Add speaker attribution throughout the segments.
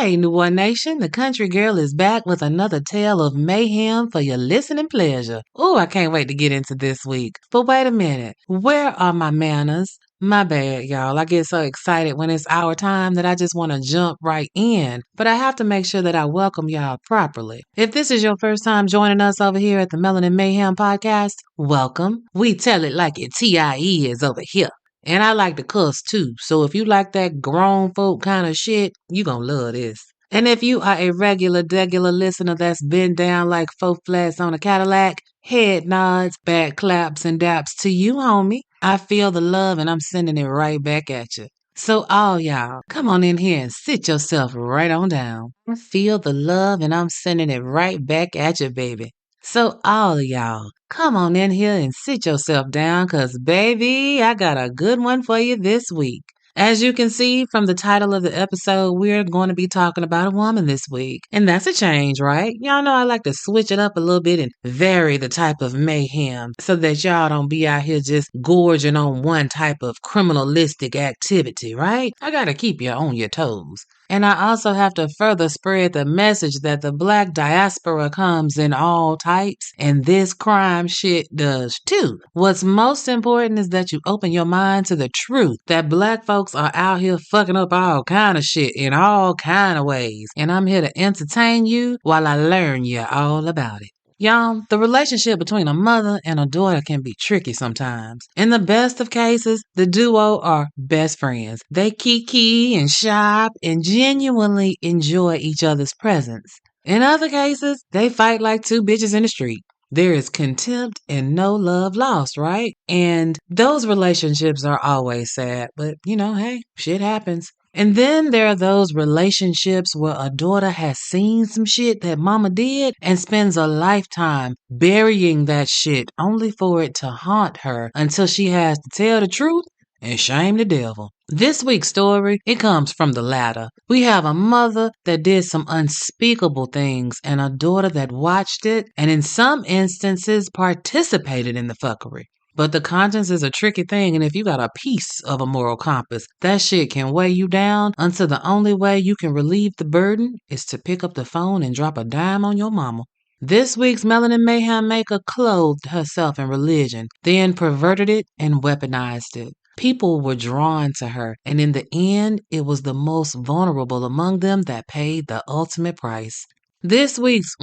Speaker 1: Hey, New One Nation, the country girl is back with another tale of mayhem for your listening pleasure. Ooh, I can't wait to get into this week. But wait a minute, where are my manners? My bad, y'all. I get so excited when it's our time that I just want to jump right in. But I have to make sure that I welcome y'all properly. If this is your first time joining us over here at the Melanin Mayhem podcast, welcome. We tell it like it TIE is over here. And I like to cuss too, so if you like that grown folk kind of shit, you gonna love this. And if you are a regular listener that's been down like 4 flats on a Cadillac, head nods, back claps, and daps to you, homie. I feel the love and I'm sending it right back at you. So all y'all, come on in here and sit yourself right on down. I feel the love and I'm sending it right back at you, baby. So all of y'all, come on in here and sit yourself down, 'cause baby, I got a good one for you this week. As you can see from the title of the episode, we're going to be talking about a woman this week. And that's a change, right? Y'all know I like to switch it up a little bit and vary the type of mayhem so that y'all don't be out here just gorging on one type of criminalistic activity, right? I gotta keep you on your toes. And I also have to further spread the message that the Black diaspora comes in all types, and this crime shit does too. What's most important is that you open your mind to the truth that Black folks are out here fucking up all kind of shit in all kind of ways. And I'm here to entertain you while I learn you all about it. Y'all, the relationship between a mother and a daughter can be tricky sometimes. In the best of cases, the duo are best friends. They kiki and shop and genuinely enjoy each other's presence. In other cases, they fight like two bitches in the street. There is contempt and no love lost, right? And those relationships are always sad, but hey, shit happens. And then there are those relationships where a daughter has seen some shit that mama did and spends a lifetime burying that shit only for it to haunt her until she has to tell the truth and shame the devil. This week's story, it comes from the latter. We have a mother that did some unspeakable things and a daughter that watched it and in some instances participated in the fuckery. But the conscience is a tricky thing, and if you got a piece of a moral compass, that shit can weigh you down until the only way you can relieve the burden is to pick up the phone and drop a dime on your mama. This week's Melanin Mayhem maker clothed herself in religion, then perverted it and weaponized it. People were drawn to her, and in the end, it was the most vulnerable among them that paid the ultimate price. This week's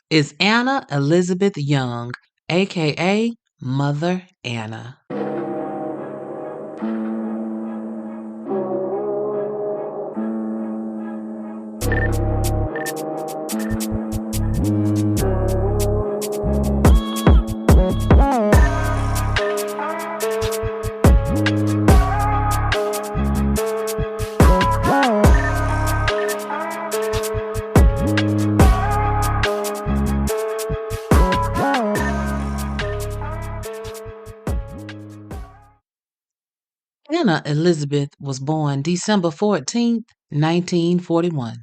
Speaker 1: is Anna Elizabeth Young, aka Mother Anna. Anna Elizabeth was born December 14th, 1941.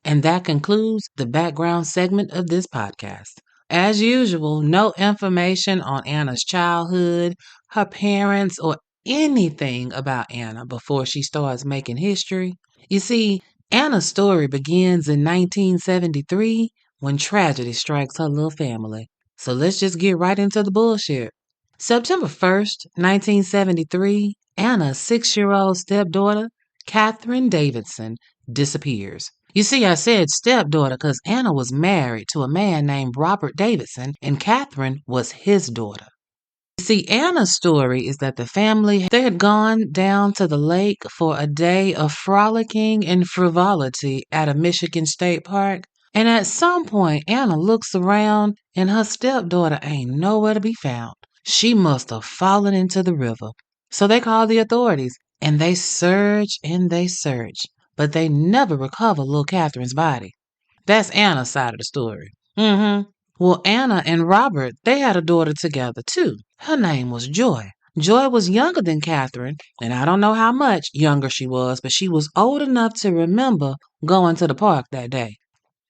Speaker 1: And that concludes the background segment of this podcast. As usual, no information on Anna's childhood, her parents, or anything about Anna before she starts making history. You see, Anna's story begins in 1973 when tragedy strikes her little family. So let's just get right into the bullshit. September 1st, 1973, Anna's 6-year-old stepdaughter, Catherine Davidson, disappears. You see, I said stepdaughter because Anna was married to a man named Robert Davidson, and Catherine was his daughter. You see, Anna's story is that the family, they had gone down to the lake for a day of frolicking and frivolity at a Michigan state park. And at some point, Anna looks around and her stepdaughter ain't nowhere to be found. She must have fallen into the river. So they called the authorities, and they search, but they never recover little Catherine's body. That's Anna's side of the story. Well, Anna and Robert, they had a daughter together too. Her name was Joy. Joy was younger than Catherine, and I don't know how much younger she was, but she was old enough to remember going to the park that day.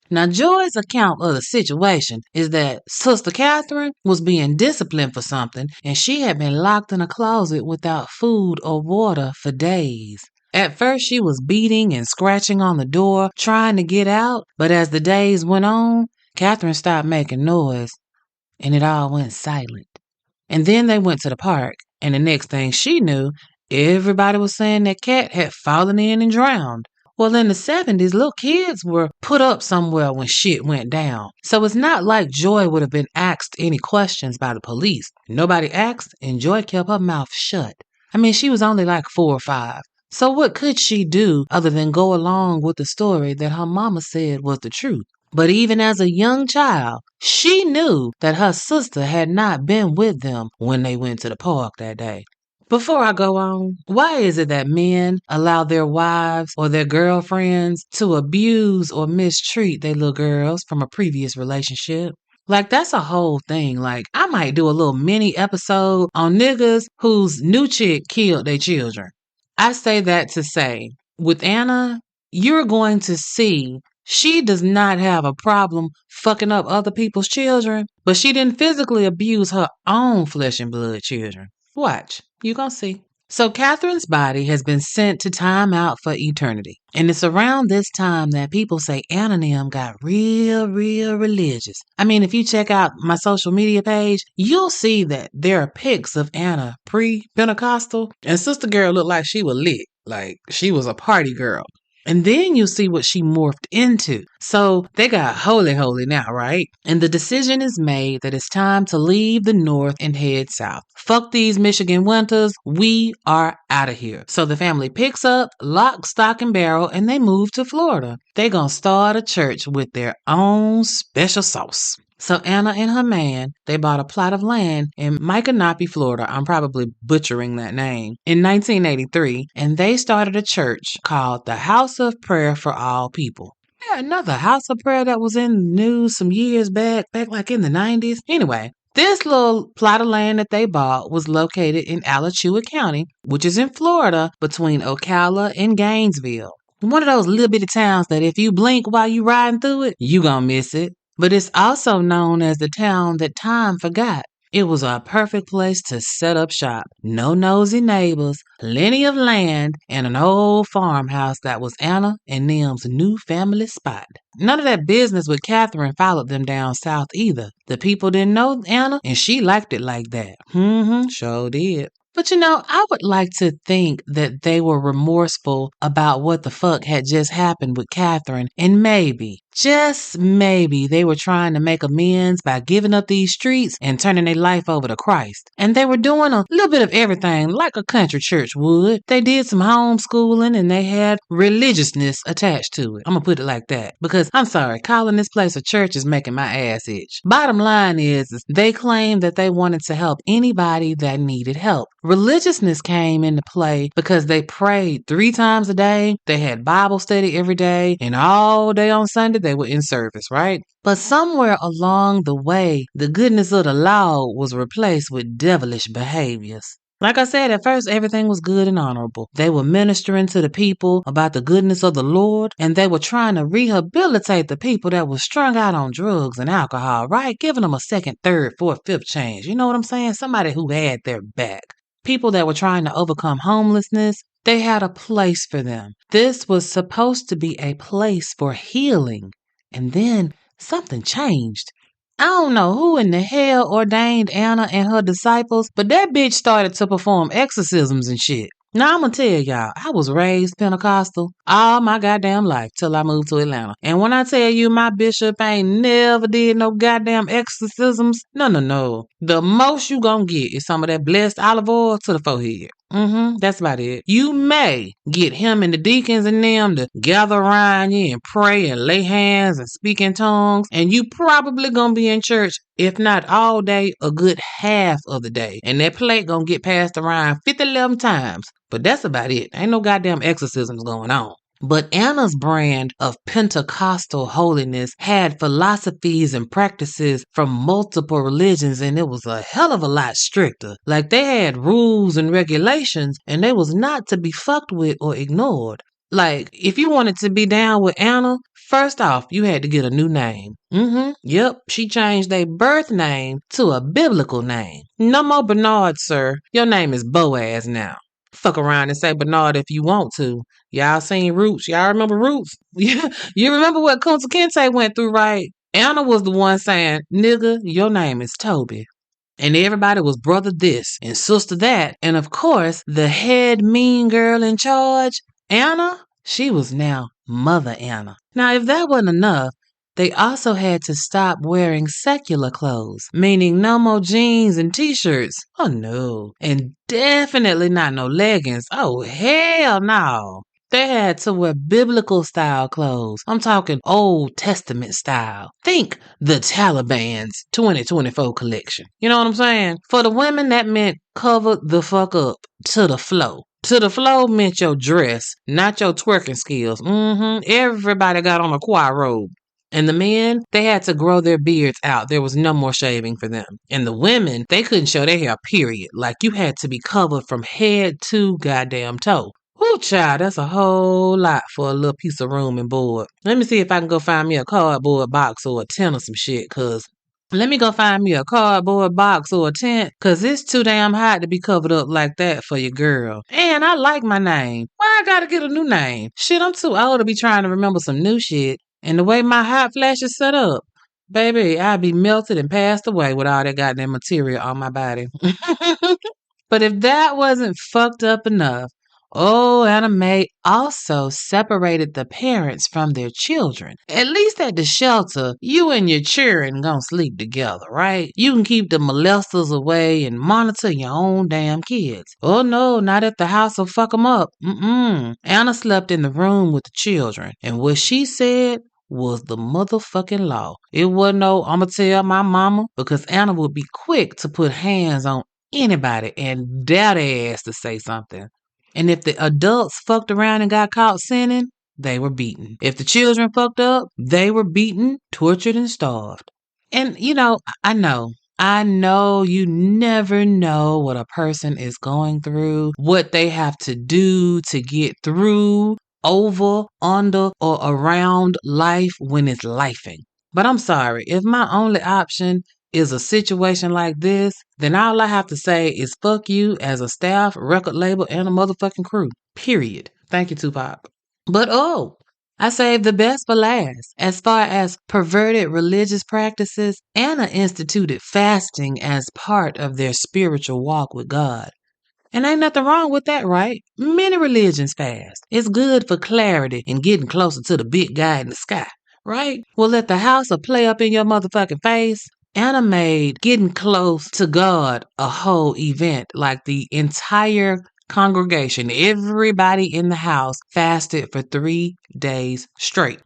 Speaker 1: Now, Joy's account of the situation is that Sister Catherine was being disciplined for something, and she had been locked in a closet without food or water for days. At first, she was beating and scratching on the door, trying to get out, but as the days went on, Catherine stopped making noise, and it all went silent. And then they went to the park, and the next thing she knew, everybody was saying that Cat had fallen in and drowned. Well, in the 70s, little kids were put up somewhere when shit went down. So it's not like Joy would have been asked any questions by the police. Nobody asked, and Joy kept her mouth shut. I mean, she was only like 4 or 5. So what could she do other than go along with the story that her mama said was the truth? But even as a young child, she knew that her sister had not been with them when they went to the park that day. Before I go on, why is it that men allow their wives or their girlfriends to abuse or mistreat their little girls from a previous relationship? Like, that's a whole thing. Like, I might do a little mini episode on niggas whose new chick killed their children. I say that to say, with Anna, you're going to see she does not have a problem fucking up other people's children, but she didn't physically abuse her own flesh and blood children. Watch, you gonna see. So Catherine's body has been sent to time out for eternity. And it's around this time that people say Anna and them got real religious. I mean, if you check out my social media page, you'll see that there are pics of Anna pre-Pentecostal, and Sister Girl looked like she was lit, like she was a party girl. And then you see what she morphed into. So they got holy now, right? And the decision is made that it's time to leave the north and head south. Fuck these Michigan winters. We are out of here. So the family picks up, lock, stock, and barrel, and they move to Florida. They gonna start a church with their own special sauce. So Anna and her man, they bought a plot of land in Micanopy, Florida. I'm probably butchering that name. In 1983, and they started a church called the House of Prayer for All People. Yeah, another House of Prayer that was in the news some years back like in the 90s. Anyway, this little plot of land that they bought was located in Alachua County, which is in Florida between Ocala and Gainesville. One of those little bitty towns that if you blink while you riding through it, you gonna miss it. But it's also known as the town that time forgot. It was a perfect place to set up shop. No nosy neighbors, plenty of land, and an old farmhouse that was Anna and them's new family spot. None of that business with Catherine followed them down south either. The people didn't know Anna, and she liked it like that. Sure did. But I would like to think that they were remorseful about what the fuck had just happened with Catherine, and maybe, just maybe, they were trying to make amends by giving up these streets and turning their life over to Christ. And they were doing a little bit of everything like a country church would. They did some homeschooling and they had religiousness attached to it. I'm gonna put it like that. Because, I'm sorry, calling this place a church is making my ass itch. Bottom line is they claimed that they wanted to help anybody that needed help. Religiousness came into play because they prayed 3 times a day, they had Bible study every day, and all day on Sunday they were in service, right? But somewhere along the way, the goodness of the law was replaced with devilish behaviors. Like I said, at first everything was good and honorable. They were ministering to the people about the goodness of the Lord, and they were trying to rehabilitate the people that were strung out on drugs and alcohol, right? Giving them a second, third, fourth, fifth chance. You know what I'm saying? Somebody who had their back. People that were trying to overcome homelessness, they had a place for them. This was supposed to be a place for healing. And then something changed. I don't know who in the hell ordained Anna and her disciples, but that bitch started to perform exorcisms and shit. Now, I'm gonna tell y'all, I was raised Pentecostal all my goddamn life till I moved to Atlanta. And when I tell you my bishop ain't never did no goddamn exorcisms, no. The most you gonna get is some of that blessed olive oil to the forehead. That's about it. You may get him and the deacons and them to gather around you and pray and lay hands and speak in tongues, and you probably gonna be in church, if not all day, a good half of the day. And that plate gonna get passed around 11 times. But that's about it. Ain't no goddamn exorcisms going on. But Anna's brand of Pentecostal holiness had philosophies and practices from multiple religions, and it was a hell of a lot stricter. Like, they had rules and regulations, and they was not to be fucked with or ignored. Like, if you wanted to be down with Anna, first off, you had to get a new name. Yep, she changed their birth name to a biblical name. No more Bernard, sir. Your name is Boaz now. Fuck around and say Bernard if you want to. Y'all seen Roots? Y'all remember Roots? You remember what Kunta Kinte went through, right? Anna was the one saying, nigga, your name is Toby. And everybody was brother this and sister that. And of course, the head mean girl in charge, Anna, she was now Mother Anna. Now, if that wasn't enough, they also had to stop wearing secular clothes, meaning no more jeans and t-shirts. Oh no. And definitely not no leggings. Oh hell no. They had to wear biblical style clothes. I'm talking Old Testament style. Think the Taliban's 2024 collection. You know what I'm saying? For the women, that meant cover the fuck up to the flow. To the flow meant your dress, not your twerking skills. Everybody got on a choir robe. And the men, they had to grow their beards out. There was no more shaving for them. And the women, they couldn't show their hair, period. Like you had to be covered from head to goddamn toe. Whoo, child, that's a whole lot for a little piece of room and board. Let me see if I can go find me a cardboard box or a tent or some shit, let me go find me a cardboard box or a tent, it's too damn hot to be covered up like that for your girl. And I like my name. Why I gotta get a new name? Shit, I'm too old to be trying to remember some new shit. And the way my hot flash is set up, baby, I'd be melted and passed away with all that goddamn material on my body. But if that wasn't fucked up enough, Anna Mae also separated the parents from their children. At least at the shelter, you and your children gonna sleep together, right? You can keep the molesters away and monitor your own damn kids. Oh no, not at the house will fuck them up. Anna slept in the room with the children, and what she said was the motherfucking law. It wasn't no, I'ma tell my mama, because Anna would be quick to put hands on anybody and dare their ass to say something. And if the adults fucked around and got caught sinning, they were beaten. If the children fucked up, they were beaten, tortured, and starved. And, I know you never know what a person is going through, what they have to do to get through, over, under, or around life when it's lifing. But I'm sorry, if my only option is a situation like this, then all I have to say is fuck you as a staff, record label, and a motherfucking crew. Period. Thank you, Tupac. But I saved the best for last. As far as perverted religious practices, Anna instituted fasting as part of their spiritual walk with God. And ain't nothing wrong with that, right? Many religions fast. It's good for clarity and getting closer to the big guy in the sky, right? Well, let the house or play up in your motherfucking face. Anna made getting close to God a whole event, like the entire congregation, everybody in the house fasted for 3 days straight.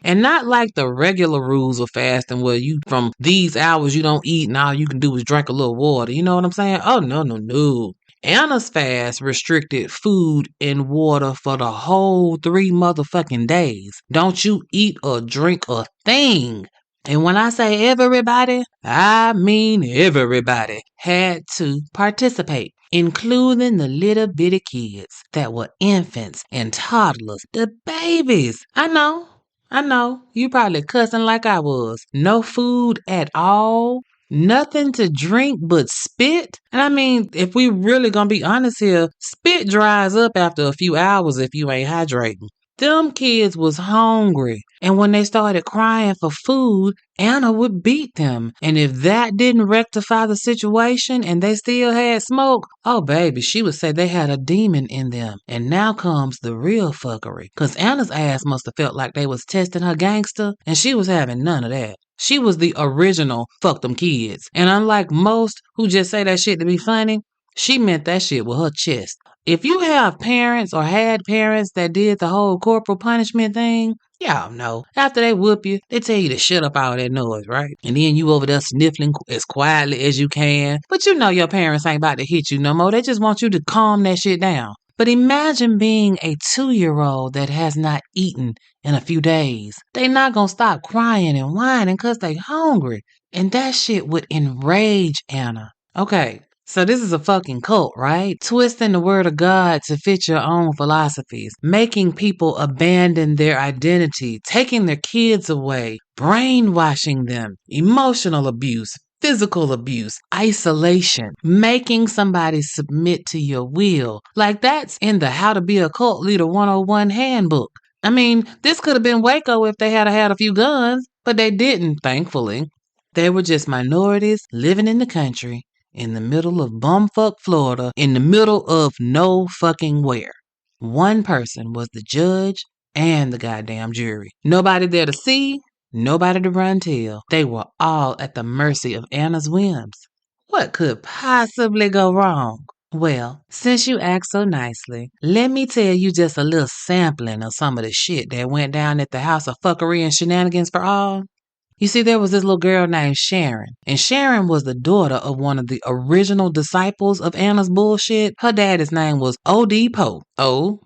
Speaker 1: And not like the regular rules of fasting where you, from these hours, you don't eat and all you can do is drink a little water. You know what I'm saying? Oh, no. Anna's fast restricted food and water for the whole 3 motherfucking days. Don't you eat or drink a thing. And when I say everybody, I mean everybody had to participate, including the little bitty kids that were infants and toddlers, the babies. I know, you probably cussing like I was. No food at all. Nothing to drink but spit. And I mean, if we really gonna be honest here, spit dries up after a few hours if you ain't hydrating. Them kids was hungry. And when they started crying for food, Anna would beat them. And if that didn't rectify the situation and they still had smoke, oh baby, she would say they had a demon in them. And now comes the real fuckery. Cause Anna's ass must have felt like they was testing her gangster, and she was having none of that. She was the original fuck them kids. And unlike most who just say that shit to be funny, she meant that shit with her chest. If you have parents or had parents that did the whole corporal punishment thing, y'all know. After they whoop you, they tell you to shut up all that noise, right? And then you over there sniffling as quietly as you can. But you know your parents ain't about to hit you no more. They just want you to calm that shit down. But imagine being a 2-year-old that has not eaten in a few days. They not gonna stop crying and whining because they hungry. And that shit would enrage Anna. Okay. So this is a fucking cult, right? Twisting the word of God to fit your own philosophies, making people abandon their identity, taking their kids away, brainwashing them, emotional abuse, physical abuse, isolation, making somebody submit to your will. Like that's in the How to Be a Cult Leader 101 handbook. I mean, this could have been Waco if they had a few guns, but they didn't, thankfully. They were just minorities living in the country, in the middle of bumfuck Florida, in the middle of no fucking where. One person was the judge and the goddamn jury. Nobody there to see, nobody to run tell. They were all at the mercy of Anna's whims. What could possibly go wrong? Well, since you asked so nicely, let me tell you just a little sampling of some of the shit that went down at the House of Fuckery and Shenanigans for All. You see, there was this little girl named Sharon, and Sharon was the daughter of one of the original disciples of Anna's bullshit. Her daddy's name was O.D. Poe. O.D.P.Pough.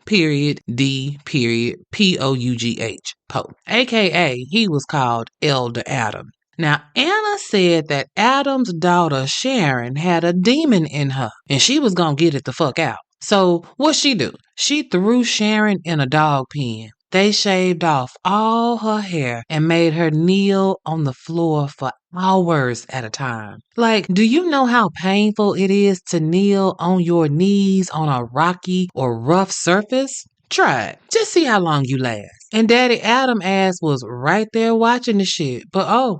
Speaker 1: Poe. AKA, he was called Elder Adam. Now, Anna said that Adam's daughter Sharon had a demon in her, and she was gonna get it the fuck out. So, what'd she do? She threw Sharon in a dog pen. They shaved off all her hair and made her kneel on the floor for hours at a time. Like, do you know how painful it is to kneel on your knees on a rocky or rough surface? Try it. Just see how long you last. And Daddy Adam ass was right there watching the shit. But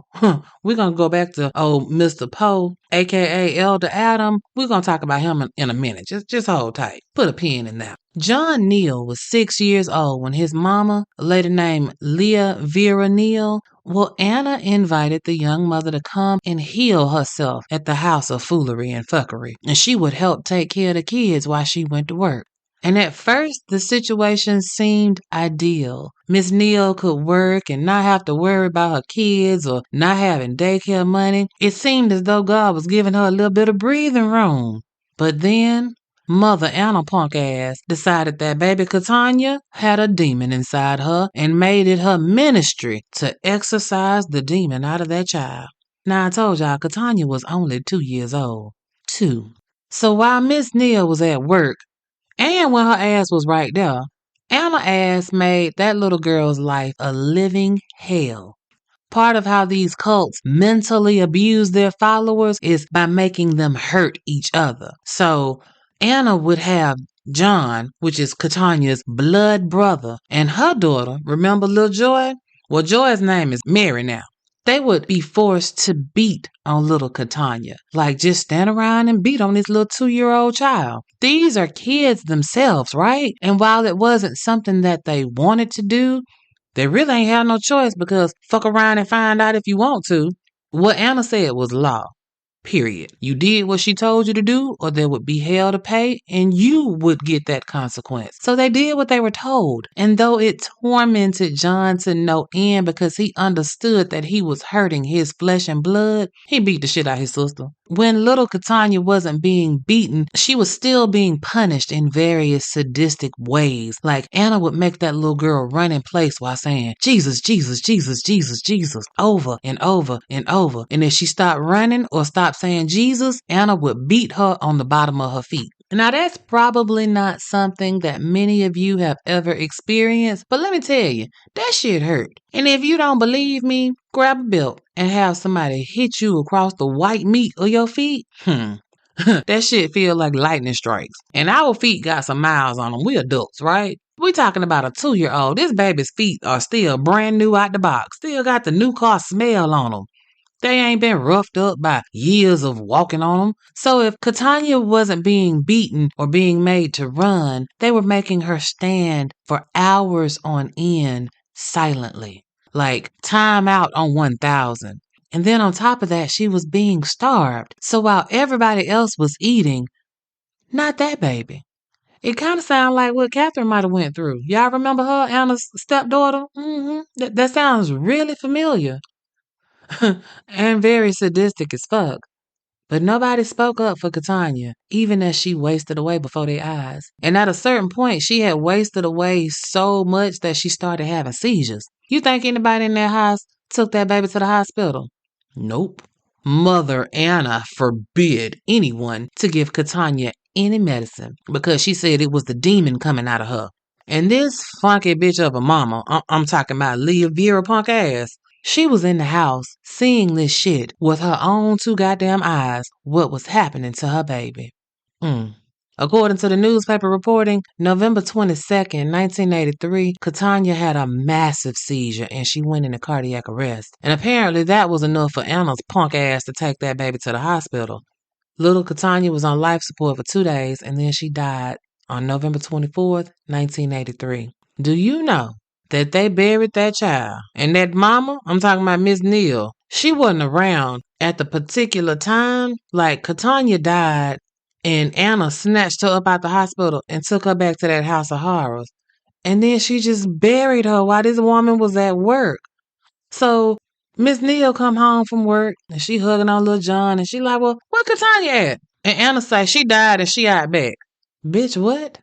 Speaker 1: we're going to go back to old Mr. Poe, a.k.a. Elder Adam. We're going to talk about him in a minute. Just hold tight. Put a pin in that. John Neal was 6 years old when his mama, a lady named Leah Vera Neal, Anna invited the young mother to come and heal herself at the House of Foolery and Fuckery. And she would help take care of the kids while she went to work. And at first, the situation seemed ideal. Miss Neal could work and not have to worry about her kids or not having daycare money. It seemed as though God was giving her a little bit of breathing room. But then, Mother Anna punk ass decided that baby Katanya had a demon inside her and made it her ministry to exorcise the demon out of that child. Now, I told y'all, Katanya was only 2 years old. 2. So while Miss Neal was at work, and when her ass was right there, Anna ass made that little girl's life a living hell. Part of how these cults mentally abuse their followers is by making them hurt each other. So Anna would have John, which is Katanya's blood brother, and her daughter, remember Lil Joy? Well, Joy's name is Mary now. They would be forced to beat on little Katanya. Like, just stand around and beat on this little 2-year-old child. These are kids themselves, right? And while it wasn't something that they wanted to do, they really ain't had no choice because fuck around and find out if you want to. What Anna said was law. Period. You did what she told you to do, or there would be hell to pay, and you would get that consequence. So they did what they were told. And though it tormented John to no end because he understood that he was hurting his flesh and blood, he beat the shit out of his sister. When little Katanya wasn't being beaten, she was still being punished in various sadistic ways. Like Anna would make that little girl run in place while saying, Jesus, Jesus, Jesus, Jesus, Jesus, over and over and over. And if she stopped running or stopped saying Jesus, Anna would beat her on the bottom of her feet. Now, that's probably not something that many of you have ever experienced, but let me tell you, that shit hurt. And if you don't believe me, grab a belt and have somebody hit you across the white meat of your feet. That shit feel like lightning strikes. And our feet got some miles on them. We adults, right? We talking about a 2-year-old. This baby's feet are still brand new out the box. Still got the new car smell on them. They ain't been roughed up by years of walking on them. So if Katanya wasn't being beaten or being made to run, they were making her stand for hours on end silently. Like time out on 1,000. And then on top of that, she was being starved. So while everybody else was eating, not that baby. It kind of sounds like what Catherine might have went through. Y'all remember her, Anna's stepdaughter? That sounds really familiar. And very sadistic as fuck. But nobody spoke up for Katanya, even as she wasted away before their eyes. And at a certain point, she had wasted away so much that she started having seizures. You think anybody in that house took that baby to the hospital? Nope. Mother Anna forbid anyone to give Katanya any medicine because she said it was the demon coming out of her. And this funky bitch of a mama, I'm talking about Leah Vera punk ass, She was in the house seeing this shit with her own two goddamn eyes, what was happening to her baby. According to the newspaper reporting, November 22nd, 1983, Katanya had a massive seizure and she went into cardiac arrest. And apparently that was enough for Anna's punk ass to take that baby to the hospital. Little Katanya was on life support for 2 days and then she died on November 24th, 1983. Do you know that they buried that child? And that mama, I'm talking about Miss Neal, she wasn't around at the particular time. Like, Katanya died and Anna snatched her up out the hospital and took her back to that house of horrors. And then she just buried her while this woman was at work. So Miss Neal come home from work and she hugging on little John and she like, well, where Katanya at? And Anna say she died and she out back. Bitch, what?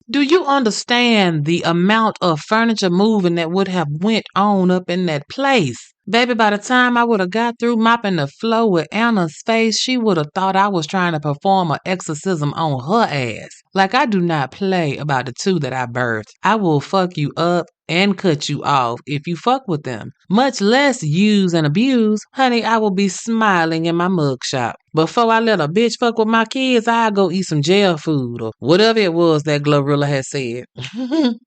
Speaker 1: Do you understand the amount of furniture moving that would have went on up in that place? Baby, by the time I would have got through mopping the floor with Anna's face, she would have thought I was trying to perform an exorcism on her ass. Like, I do not play about the two that I birthed. I will fuck you up and cut you off if you fuck with them. Much less use and abuse. Honey, I will be smiling in my mugshot. Before I let a bitch fuck with my kids, I'll go eat some jail food or whatever it was that Glorilla had said.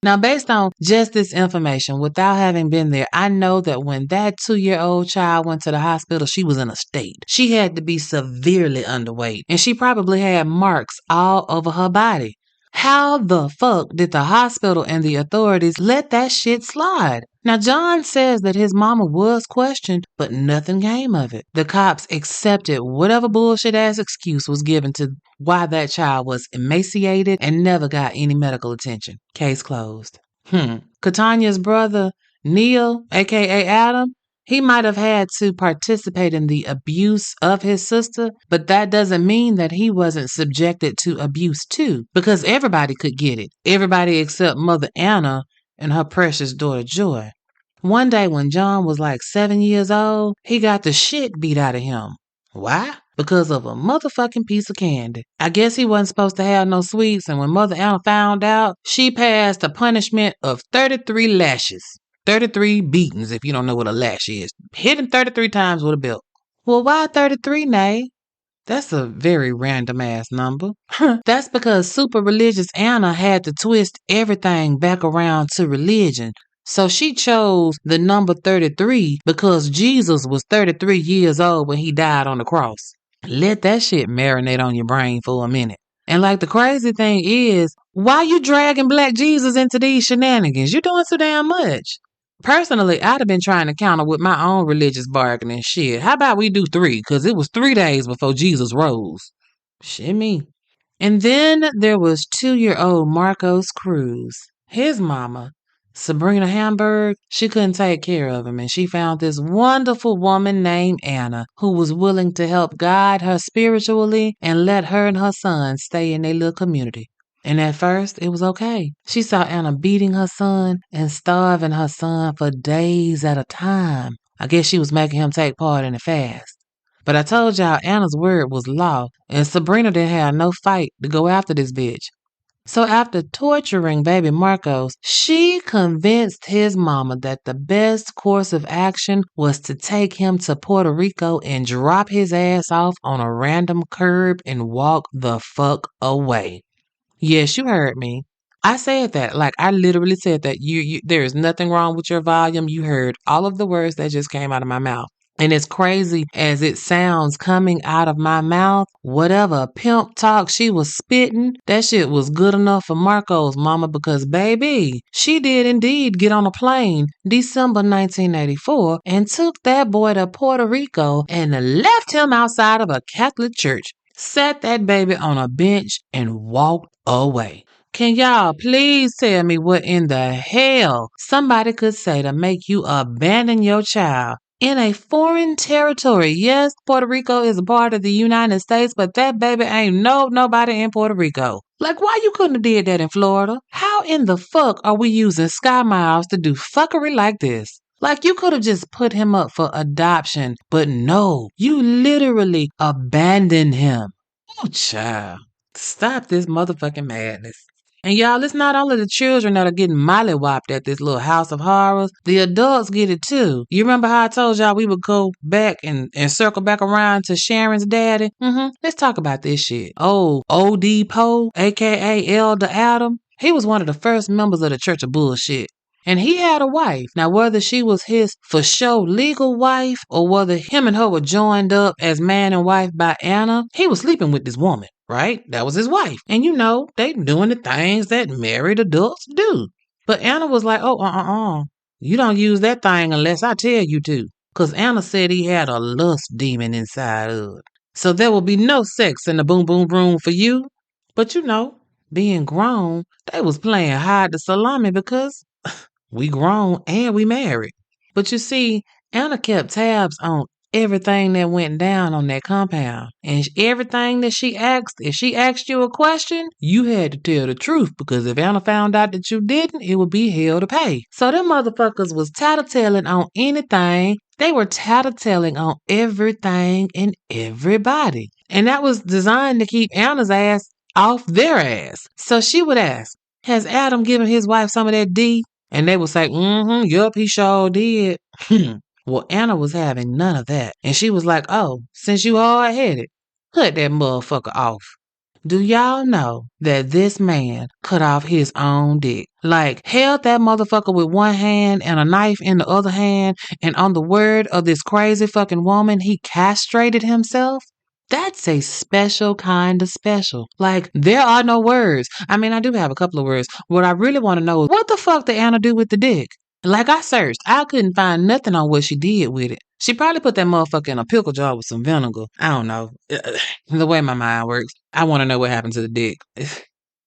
Speaker 1: Now, based on just this information, without having been there, I know that when that 2-year-old child went to the hospital, she was in a state. She had to be severely underweight, and she probably had marks all over her body. How the fuck did the hospital and the authorities let that shit slide? Now, John says that his mama was questioned, but nothing came of it. The cops accepted whatever bullshit ass excuse was given to why that child was emaciated and never got any medical attention. Case closed. Katanya's brother, Neil, aka Adam, he might have had to participate in the abuse of his sister, but that doesn't mean that he wasn't subjected to abuse too, because everybody could get it. Everybody except Mother Anna and her precious daughter Joy. One day when John was like 7 years old, he got the shit beat out of him. Why? Because of a motherfucking piece of candy. I guess he wasn't supposed to have no sweets, and when Mother Anna found out, she passed a punishment of 33 lashes. 33 beatings, if you don't know what a lash is. Hit him 33 times with a belt. Well, why 33, Nay? That's a very random ass number. That's because super religious Anna had to twist everything back around to religion. So she chose the number 33 because Jesus was 33 years old when he died on the cross. Let that shit marinate on your brain for a minute. And like, the crazy thing is, why you dragging Black Jesus into these shenanigans? You're doing so damn much. Personally, I'd have been trying to counter with my own religious bargaining shit. How about we do 3? Because it was 3 days before Jesus rose. Shit me. And then there was 2-year-old Marcos Cruz. His mama, Sabrina Hamburg, she couldn't take care of him, and she found this wonderful woman named Anna who was willing to help guide her spiritually and let her and her son stay in their little community. And at first, it was okay. She saw Anna beating her son and starving her son for days at a time. I guess she was making him take part in the fast. But I told y'all Anna's word was law, and Sabrina didn't have no fight to go after this bitch. So after torturing baby Marcos, she convinced his mama that the best course of action was to take him to Puerto Rico and drop his ass off on a random curb and walk the fuck away. Yes, you heard me. I said that. Like, I literally said that. There is nothing wrong with your volume. You heard all of the words that just came out of my mouth. And as crazy as it sounds coming out of my mouth, whatever pimp talk she was spitting, that shit was good enough for Marco's mama, because, baby, she did indeed get on a plane December 1984 and took that boy to Puerto Rico and left him outside of a Catholic church, sat that baby on a bench, and walked away. Can y'all please tell me what in the hell somebody could say to make you abandon your child in a foreign territory? Yes, Puerto Rico is a part of the United States, but that baby ain't nobody in Puerto Rico. Like, why you couldn't have did that in Florida? How in the fuck are we using Sky Miles to do fuckery like this? Like, you could have just put him up for adoption, but no, you literally abandoned him. Oh, child. Stop this motherfucking madness. And y'all, it's not only the children that are getting mollywopped at this little house of horrors. The adults get it too. You remember how I told y'all we would go back and circle back around to Sharon's daddy? Let's talk about this shit. Oh, O.D. Poe, aka Elder Adam. He was one of the first members of the Church of Bullshit. And he had a wife. Now, whether she was his for sure legal wife or whether him and her were joined up as man and wife by Anna, he was sleeping with this woman, right? That was his wife. And you know, they doing the things that married adults do. But Anna was like, oh, you don't use that thing unless I tell you to. Because Anna said he had a lust demon inside of it. So there will be no sex in the boom boom room for you. But you know, being grown, they was playing hide the salami because we grown and we married. But you see, Anna kept tabs on everything that went down on that compound. And everything that she asked, if she asked you a question, you had to tell the truth because if Anna found out that you didn't, it would be hell to pay. So them motherfuckers was tattletelling on anything. They were tattletelling on everything and everybody. And that was designed to keep Anna's ass off their ass. So she would ask, has Adam given his wife some of that D? And they would say, yup, he sure did. Well, Anna was having none of that. And she was like, oh, since you hard-headed, cut that motherfucker off. Do y'all know that this man cut off his own dick? Like, held that motherfucker with one hand and a knife in the other hand, and on the word of this crazy fucking woman, he castrated himself? That's a special kind of special. Like, there are no words. I mean, I do have a couple of words. What I really want to know is, what the fuck did Anna do with the dick? Like, I searched. I couldn't find nothing on what she did with it. She probably put that motherfucker in a pickle jar with some vinegar. I don't know. The way my mind works, I want to know what happened to the dick.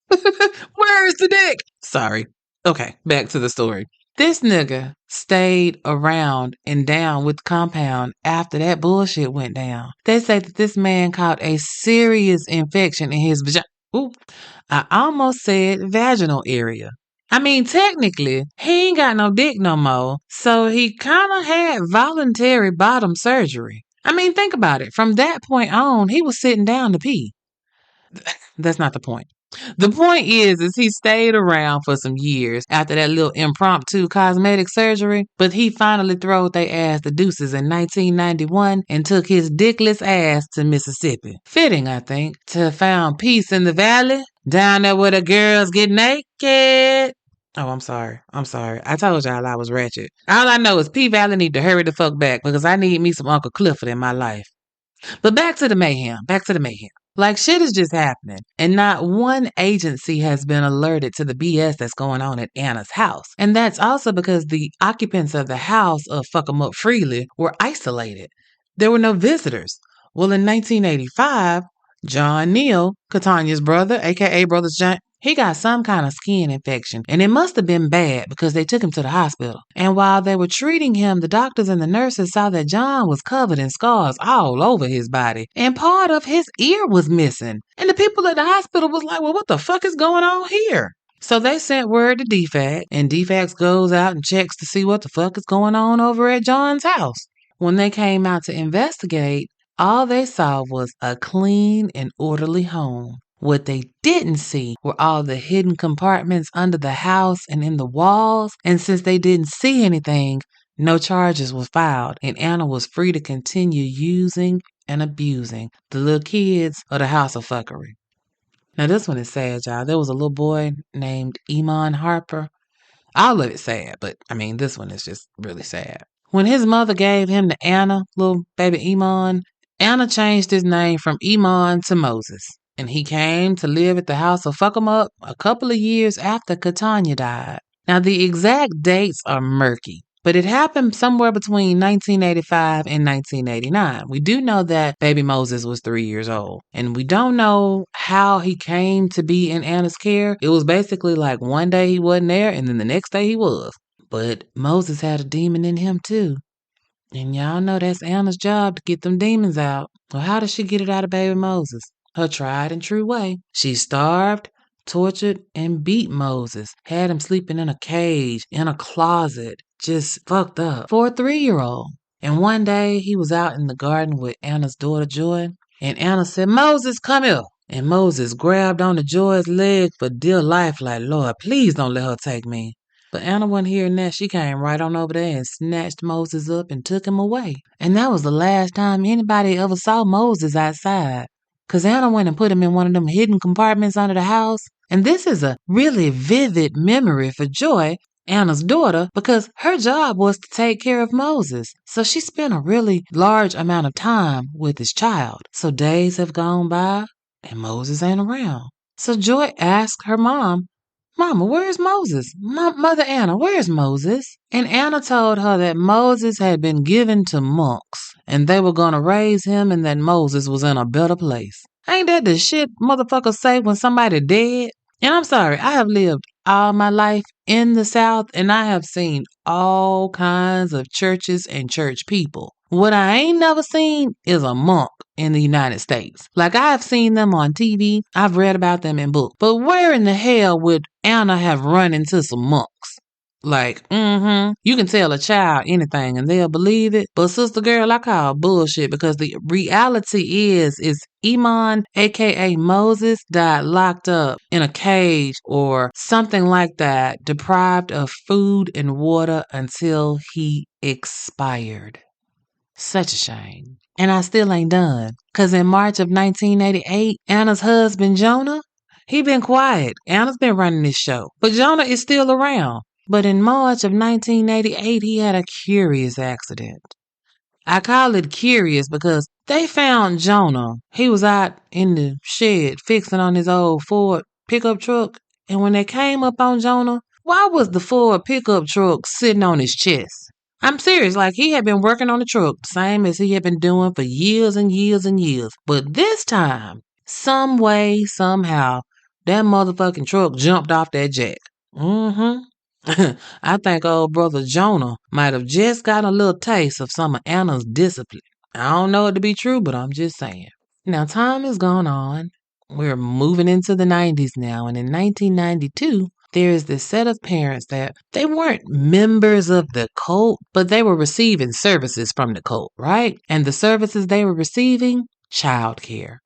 Speaker 1: Where's the dick? Sorry. Okay, back to the story. This nigga stayed around and down with the compound after that bullshit went down. They say that this man caught a serious infection in his vagina. Ooh, I almost said vaginal area. I mean, technically, he ain't got no dick no more, so he kind of had voluntary bottom surgery. I mean, think about it. From that point on, he was sitting down to pee. That's not the point. The point is he stayed around for some years after that little impromptu cosmetic surgery, but he finally throwed they ass the deuces in 1991 and took his dickless ass to Mississippi. Fitting, I think, to have found peace in the valley, down there where the girls get naked. Oh, I'm sorry. I told y'all I was ratchet. All I know is P Valley need to hurry the fuck back because I need me some Uncle Clifford in my life. But back to the mayhem. Like, shit is just happening, and not one agency has been alerted to the BS that's going on at Anna's house. And that's also because the occupants of the house of Fuck 'em Up Freely were isolated. There were no visitors. Well, in 1985, John Neal, Katanya's brother, aka Brothers John, he got some kind of skin infection, and it must have been bad because they took him to the hospital. And while they were treating him, the doctors and the nurses saw that John was covered in scars all over his body, and part of his ear was missing. And the people at the hospital was like, well, what the fuck is going on here? So they sent word to DFAC, and DFAC goes out and checks to see what the fuck is going on over at John's house. When they came out to investigate, all they saw was a clean and orderly home. What they didn't see were all the hidden compartments under the house and in the walls, and since they didn't see anything, no charges were filed, and Anna was free to continue using and abusing the little kids of the house of fuckery. Now this one is sad, y'all. There was a little boy named Iman Harper. All of it's sad, but I mean, this one is just really sad. When his mother gave him to Anna, little baby Iman, Anna changed his name from Iman to Moses. And he came to live at the house of Fuck 'em Up a couple of years after Katanya died. Now, the exact dates are murky, but it happened somewhere between 1985 and 1989. We do know that baby Moses was 3 years old, and we don't know how he came to be in Anna's care. It was basically like one day he wasn't there, and then the next day he was. But Moses had a demon in him, too. And y'all know that's Anna's job to get them demons out. Well, how does she get it out of baby Moses? Her tried and true way. She starved, tortured, and beat Moses. Had him sleeping in a cage, in a closet, just fucked up for a 3-year-old. And one day he was out in the garden with Anna's daughter Joy, and Anna said, Moses, come here. And Moses grabbed onto Joy's leg for dear life like, Lord, please don't let her take me. But Anna wasn't hearing that. She came right on over there and snatched Moses up and took him away. And that was the last time anybody ever saw Moses outside. 'Cause Anna went and put him in one of them hidden compartments under the house. And this is a really vivid memory for Joy, Anna's daughter, because her job was to take care of Moses. So she spent a really large amount of time with his child. So days have gone by and Moses ain't around. So Joy asked her mom, Mama, where's Moses? Mother Anna, where's Moses? And Anna told her that Moses had been given to monks and they were going to raise him and that Moses was in a better place. Ain't that the shit motherfuckers say when somebody dead? And I'm sorry, I have lived all my life in the South and I have seen all kinds of churches and church people. What I ain't never seen is a monk in the United States. Like, I've seen them on TV, I've read about them in books. But where in the hell would Anna have run into some monks? Like, you can tell a child anything and they'll believe it. But sister girl, I call bullshit because the reality is Iman, aka Moses, died locked up in a cage or something like that, deprived of food and water until he expired. Such a shame. And I still ain't done. 'Cause in March of 1988, Anna's husband, Jonah, he been quiet. Anna's been running this show. But Jonah is still around. But in March of 1988, he had a curious accident. I call it curious because they found Jonah. He was out in the shed fixing on his old Ford pickup truck. And when they came up on Jonah, why was the Ford pickup truck sitting on his chest? I'm serious, like he had been working on the truck, same as he had been doing for years and years and years. But this time, some way, somehow, that motherfucking truck jumped off that jack. I think old brother Jonah might have just got a little taste of some of Anna's discipline. I don't know it to be true, but I'm just saying. Now, time has gone on. We're moving into the 90s now, and in 1992, there is this set of parents that they weren't members of the cult, but they were receiving services from the cult, right? And the services they were receiving, childcare.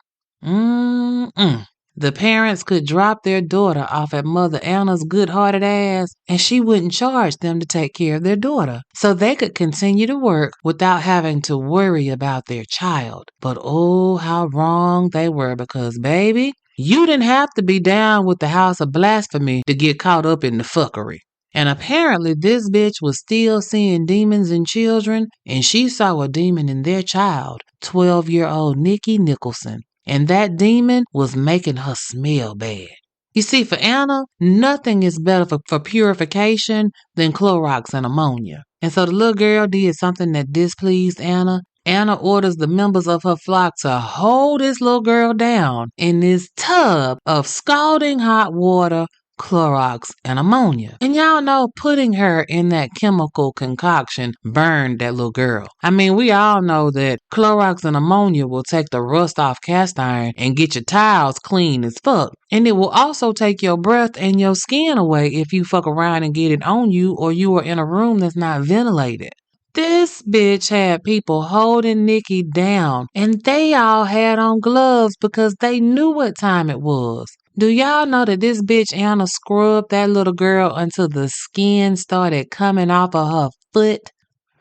Speaker 1: The parents could drop their daughter off at Mother Anna's good-hearted ass, and she wouldn't charge them to take care of their daughter. So they could continue to work without having to worry about their child. But oh, how wrong they were because, baby, you didn't have to be down with the House of Blasphemy to get caught up in the fuckery. And apparently this bitch was still seeing demons in children, and she saw a demon in their child, 12-year-old Nikki Nicholson. And that demon was making her smell bad. You see, for Anna, nothing is better for purification than Clorox and ammonia. And so the little girl did something that displeased Anna. Anna orders the members of her flock to hold this little girl down in this tub of scalding hot water, Clorox, and ammonia. And y'all know putting her in that chemical concoction burned that little girl. I mean, we all know that Clorox and ammonia will take the rust off cast iron and get your tiles clean as fuck. And it will also take your breath and your skin away if you fuck around and get it on you or you are in a room that's not ventilated. This bitch had people holding Nikki down, and they all had on gloves because they knew what time it was. Do y'all know that this bitch Anna scrubbed that little girl until the skin started coming off of her foot?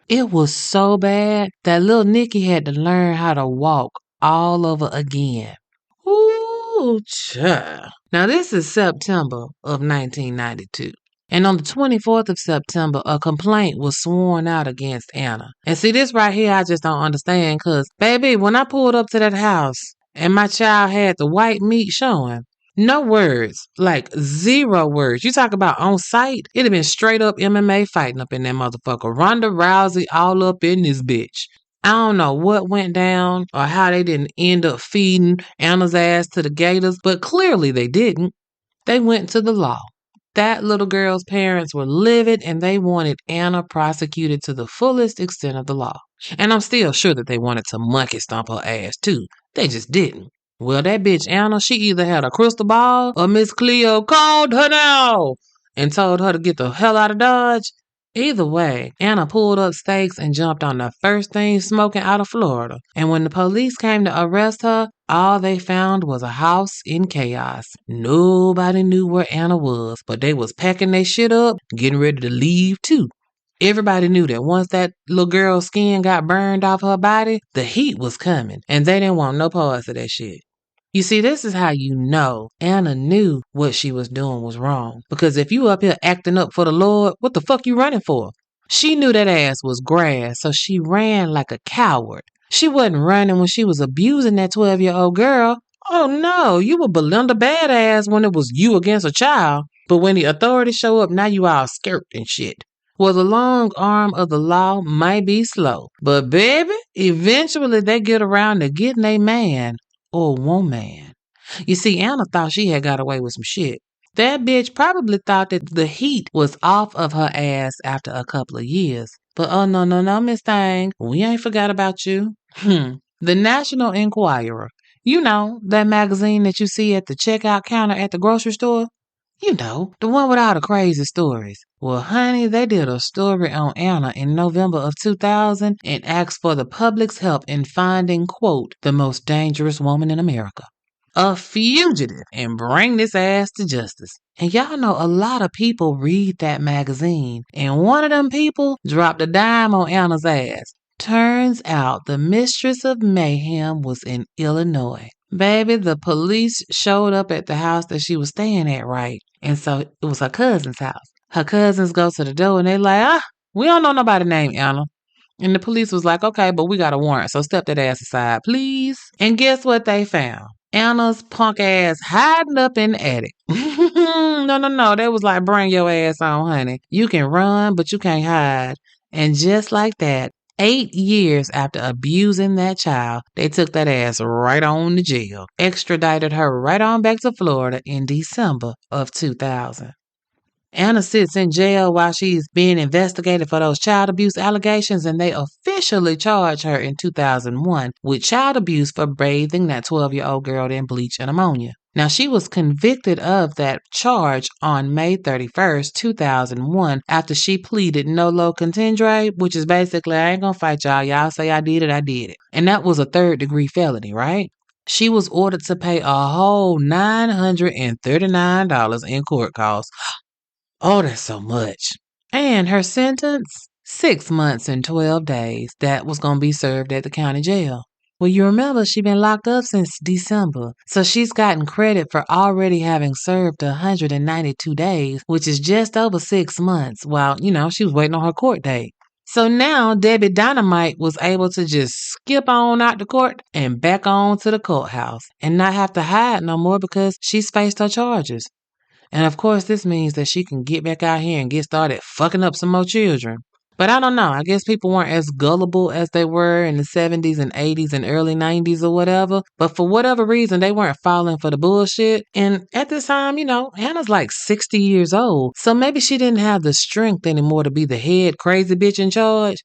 Speaker 1: It was so bad that little Nikki had to learn how to walk all over again. Ooh, child. Now this is September of 1992. And on the 24th of September, a complaint was sworn out against Anna. And see, this right here, I just don't understand because, baby, when I pulled up to that house and my child had the white meat showing, no words, like 0 words. You talk about on site, it'd have been straight up MMA fighting up in that motherfucker. Ronda Rousey all up in this bitch. I don't know what went down or how they didn't end up feeding Anna's ass to the gators, but clearly they didn't. They went to the law. That little girl's parents were livid and they wanted Anna prosecuted to the fullest extent of the law. And I'm still sure that they wanted to monkey stomp her ass too. They just didn't. Well, that bitch Anna, she either had a crystal ball or Miss Cleo called her now and told her to get the hell out of Dodge. Either way, Anna pulled up stakes and jumped on the first thing smoking out of Florida. And when the police came to arrest her, all they found was a house in chaos. Nobody knew where Anna was, but they was packing their shit up, getting ready to leave too. Everybody knew that once that little girl's skin got burned off her body, the heat was coming, and they didn't want no parts of that shit. You see, this is how you know Anna knew what she was doing was wrong. Because if you up here acting up for the Lord, what the fuck you running for? She knew that ass was grass, so she ran like a coward. She wasn't running when she was abusing that 12-year-old girl. Oh no, you were Belinda badass when it was you against a child. But when the authorities show up, now you all scared and shit. Well, the long arm of the law might be slow, but baby, eventually they get around to getting a man or woman. You see, Anna thought she had got away with some shit. That bitch probably thought that the heat was off of her ass after a couple of years. But oh no, no, no, Miss Thing, we ain't forgot about you. The National Enquirer. You know, that magazine that you see at the checkout counter at the grocery store? You know, the one with all the crazy stories. Well, honey, they did a story on Anna in November of 2000 and asked for the public's help in finding, quote, the most dangerous woman in America. A fugitive, and bring this ass to justice. And y'all know a lot of people read that magazine, and one of them people dropped a dime on Anna's ass. Turns out the mistress of mayhem was in Illinois. Baby, the police showed up at the house that she was staying at, right? And so it was her cousin's house. Her cousins go to the door and they like, we don't know nobody named Anna. And the police was like, okay, but we got a warrant, so step that ass aside, please. And guess what they found? Anna's punk ass hiding up in the attic. No. They was like, bring your ass on, honey. You can run, but you can't hide. And just like that, 8 years after abusing that child, they took that ass right on to jail. Extradited her right on back to Florida in December of 2000. Anna sits in jail while she's being investigated for those child abuse allegations, and they officially charged her in 2001 with child abuse for bathing that 12-year-old girl in bleach and ammonia. Now, she was convicted of that charge on May 31st, 2001, after she pleaded nolo contendere, which is basically, I ain't gonna fight y'all. Y'all say I did it, I did it. And that was a third-degree felony, right? She was ordered to pay a whole $939 in court costs. Oh, that's so much. And her sentence? 6 months and 12 days. That was going to be served at the county jail. Well, you remember she's been locked up since December, so she's gotten credit for already having served 192 days, which is just over 6 months, while, she was waiting on her court date. So now Debbie Dynamite was able to just skip on out the court and back on to the courthouse and not have to hide no more because she's faced her charges. And of course, this means that she can get back out here and get started fucking up some more children. But I don't know. I guess people weren't as gullible as they were in the 70s and 80s and early 90s or whatever. But for whatever reason, they weren't falling for the bullshit. And at this time, Hannah's like 60 years old. So maybe she didn't have the strength anymore to be the head crazy bitch in charge.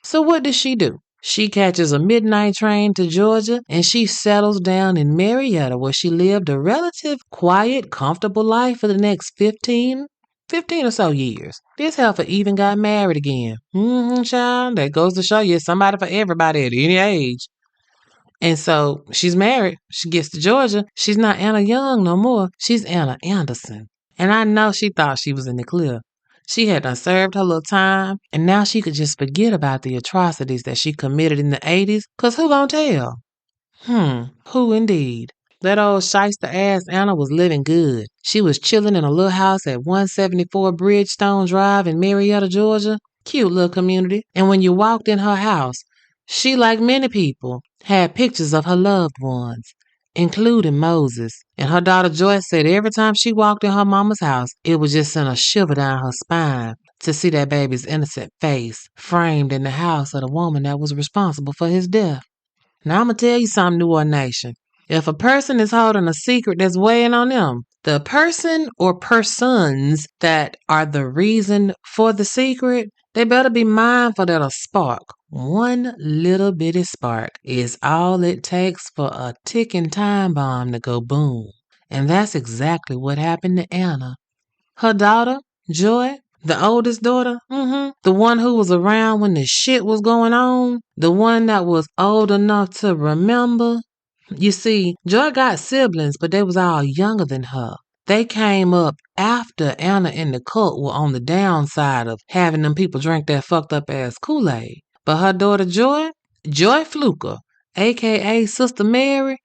Speaker 1: So what does she do? She catches a midnight train to Georgia and she settles down in Marietta where she lived a relative, quiet, comfortable life for the next 15 or so years. This heifer even got married again. Child, that goes to show you somebody for everybody at any age. And so she's married. She gets to Georgia. She's not Anna Young no more. She's Anna Anderson. And I know she thought she was in the clear. She had done served her little time, and now she could just forget about the atrocities that she committed in the 80s, because who gonna tell? Who indeed? That old shyster-ass Anna was living good. She was chilling in a little house at 174 Bridgestone Drive in Marietta, Georgia. Cute little community. And when you walked in her house, she, like many people, had pictures of her loved ones, including Moses. And her daughter Joyce said every time she walked in her mama's house, it would just send a shiver down her spine to see that baby's innocent face framed in the house of the woman that was responsible for his death. Now I'm going to tell you something, New Orleans Nation. If a person is holding a secret that's weighing on them, the person or persons that are the reason for the secret, they better be mindful that a spark, one little bitty spark, is all it takes for a ticking time bomb to go boom. And that's exactly what happened to Anna. Her daughter, Joy, The oldest daughter? The one who was around when the shit was going on? The one that was old enough to remember? You see, Joy got siblings, but they was all younger than her. They came up after Anna and the cult were on the downside of having them people drink that fucked up ass Kool-Aid. But her daughter Joy Fluker, aka Sister Mary,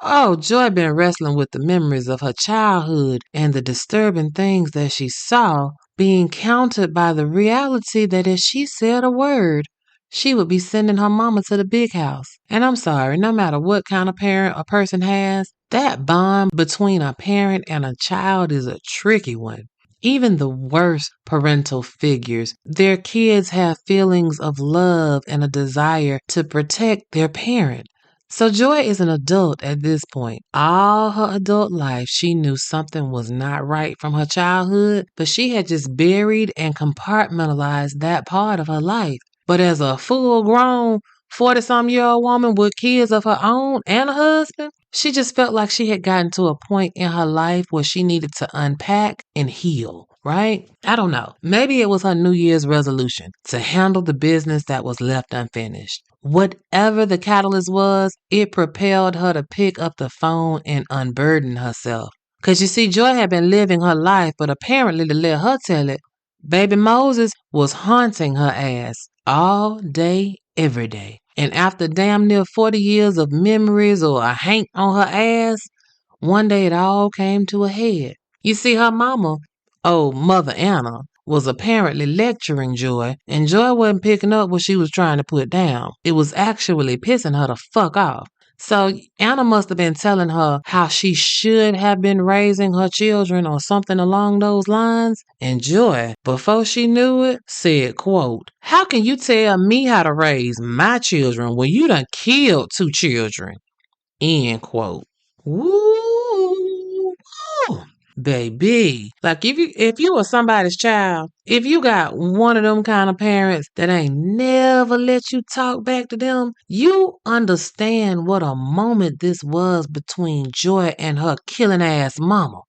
Speaker 1: oh, Joy been wrestling with the memories of her childhood and the disturbing things that she saw being countered by the reality that if she said a word, she would be sending her mama to the big house. And I'm sorry, no matter what kind of parent a person has, that bond between a parent and a child is a tricky one. Even the worst parental figures, their kids have feelings of love and a desire to protect their parent. So Joy is an adult at this point. All her adult life, she knew something was not right from her childhood, but she had just buried and compartmentalized that part of her life. But as a full-grown 40-some-year-old woman with kids of her own and a husband, she just felt like she had gotten to a point in her life where she needed to unpack and heal, right? I don't know. Maybe it was her New Year's resolution to handle the business that was left unfinished. Whatever the catalyst was, it propelled her to pick up the phone and unburden herself. Because you see, Joy had been living her life, but apparently, to let her tell it, baby Moses was haunting her ass all day, every day. And after damn near 40 years of memories or a hank on her ass, one day it all came to a head. You see, her mama, Mother Anna, was apparently lecturing Joy, and Joy wasn't picking up what she was trying to put down. It was actually pissing her the fuck off. So Anna must have been telling her how she should have been raising her children or something along those lines. And Joy, before she knew it, said, quote, "How can you tell me how to raise my children when you done killed 2 children?" End quote. Woo! Baby, like if you are somebody's child, if you got one of them kind of parents that ain't never let you talk back to them, you understand what a moment this was between Joy and her killing ass mama.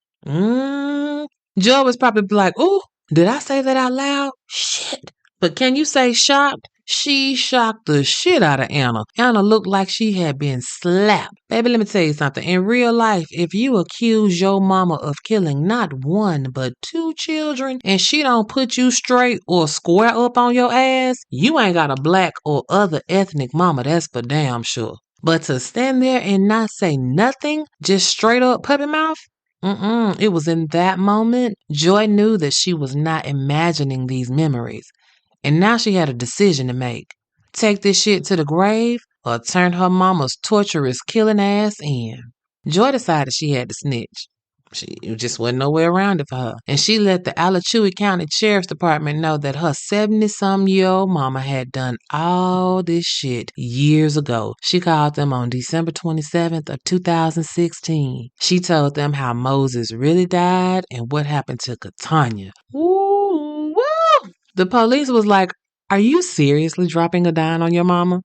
Speaker 1: Joy was probably like, "Ooh, did I say that out loud? Shit." But can you say shocked? She shocked the shit out of Anna. Anna looked like she had been slapped. Baby, let me tell you something. In real life, if you accuse your mama of killing not 1 but 2 children and she don't put you straight or square up on your ass, you ain't got a black or other ethnic mama, that's for damn sure. But to stand there and not say nothing, just straight up puppy mouth, it was in that moment Joy knew that she was not imagining these memories. And now she had a decision to make. Take this shit to the grave or turn her mama's torturous killing ass in. Joy decided she had to snitch. She just wasn't nowhere around it for her. And she let the Alachua County Sheriff's Department know that her 70-some-year-old mama had done all this shit years ago. She called them on December 27th of 2016. She told them how Moses really died and what happened to Katanya. Woo! The police was like, "Are you seriously dropping a dime on your mama?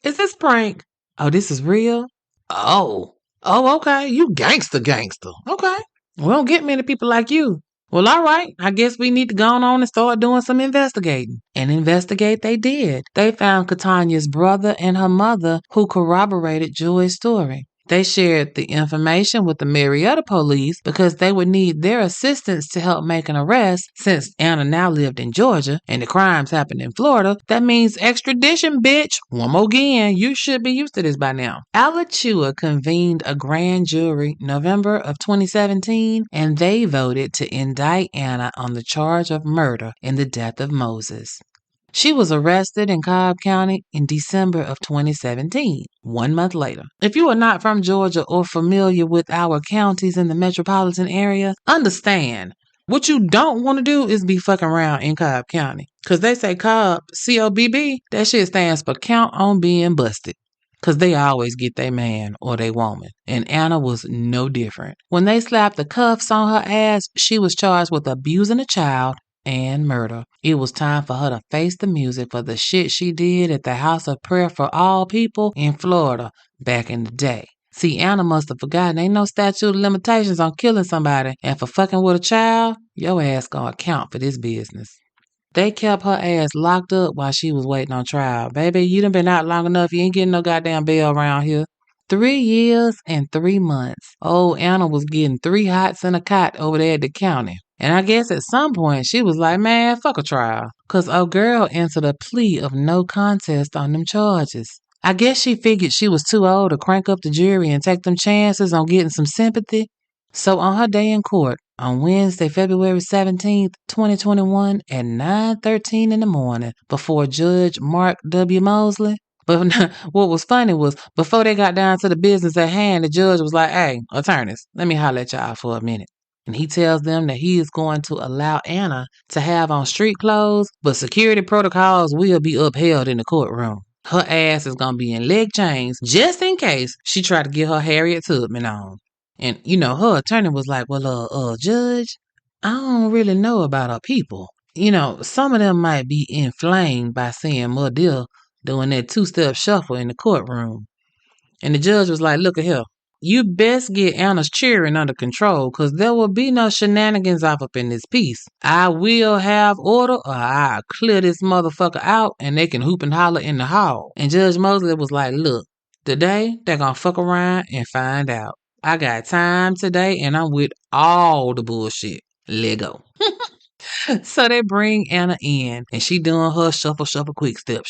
Speaker 1: Is this prank? Oh, this is real? Oh, okay. You gangster. Okay. We don't get many people like you. Well, all right. I guess we need to go on and start doing some investigating." And investigate they did. They found Katanya's brother and her mother who corroborated Joy's story. They shared the information with the Marietta police because they would need their assistance to help make an arrest since Anna now lived in Georgia and the crimes happened in Florida. That means extradition, bitch. One more again. You should be used to this by now. Alachua convened a grand jury November of 2017 and they voted to indict Anna on the charge of murder in the death of Moses. She was arrested in Cobb County in December of 2017, 1 month later. If you are not from Georgia or familiar with our counties in the metropolitan area, understand, what you don't want to do is be fucking around in Cobb County. Because they say Cobb, C-O-B-B, that shit stands for count on being busted. Because they always get their man or their woman. And Anna was no different. When they slapped the cuffs on her ass, she was charged with abusing a child and murder. It was time for her to face the music for the shit she did at the House of Prayer for All People in Florida back in the day. See, Anna must have forgotten ain't no statute of limitations on killing somebody, and for fucking with a child, your ass gonna account for this business. They kept her ass locked up while she was waiting on trial. Baby, you done been out long enough. You ain't getting no goddamn bail around here. 3 years and 3 months. Old Anna was getting 3 hots and a cot over there at the county. And I guess at some point she was like, man, fuck a trial. Cause old girl answered a plea of no contest on them charges. I guess she figured she was too old to crank up the jury and take them chances on getting some sympathy. So on her day in court, on Wednesday, February 17th, 2021, at 9:13 in the morning, before Judge Mark W. Mosley. But what was funny was, before they got down to the business at hand, the judge was like, hey, attorneys, let me holler at y'all for a minute. And he tells them that he is going to allow Anna to have on street clothes, but security protocols will be upheld in the courtroom. Her ass is going to be in leg chains just in case she tried to get her Harriet Tubman on. And, her attorney was like, well, Judge, I don't really know about our people. Some of them might be inflamed by seeing Mudil doing that 2-step shuffle in the courtroom. And the judge was like, look at here. You best get Anna's cheering under control, because there will be no shenanigans off up in this piece. I will have order, or I'll clear this motherfucker out and they can hoop and holler in the hall. And Judge Mosley was like, look, today they're going to fuck around and find out. I got time today and I'm with all the bullshit. Let go. So they bring Anna in and she doing her shuffle, quick step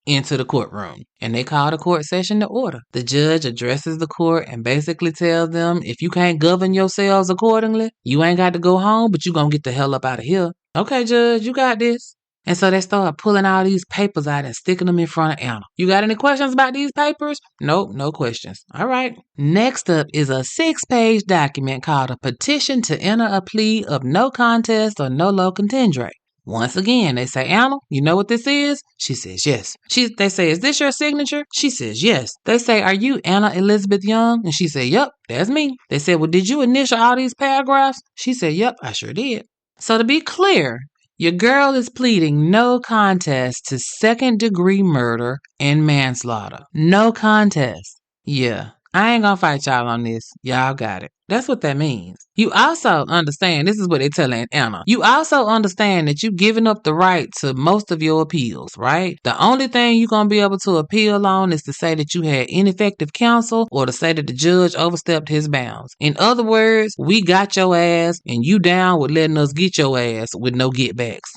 Speaker 1: into the courtroom. And they call the court session to order. The judge addresses the court and basically tells them, if you can't govern yourselves accordingly, you ain't got to go home, but you gonna get the hell up out of here. Okay, judge, you got this. And so they start pulling all these papers out and sticking them in front of Anna. You got any questions about these papers? Nope, no questions. All right. Next up is a 6-page document called a petition to enter a plea of no contest or nolo contendere. Once again, they say, Anna, you know what this is? She says, yes. They say, is this your signature? She says, yes. They say, are you Anna Elizabeth Young? And she said, yep, that's me. They said, well, did you initial all these paragraphs? She said, yep, I sure did. So to be clear, your girl is pleading no contest to 2nd-degree murder and manslaughter. No contest. Yeah, I ain't gonna fight y'all on this. Y'all got it. That's what that means. You also understand, this is what they're telling Anna. You also understand that you've given up the right to most of your appeals, right? The only thing you're going to be able to appeal on is to say that you had ineffective counsel or to say that the judge overstepped his bounds. In other words, we got your ass and you down with letting us get your ass with no get backs.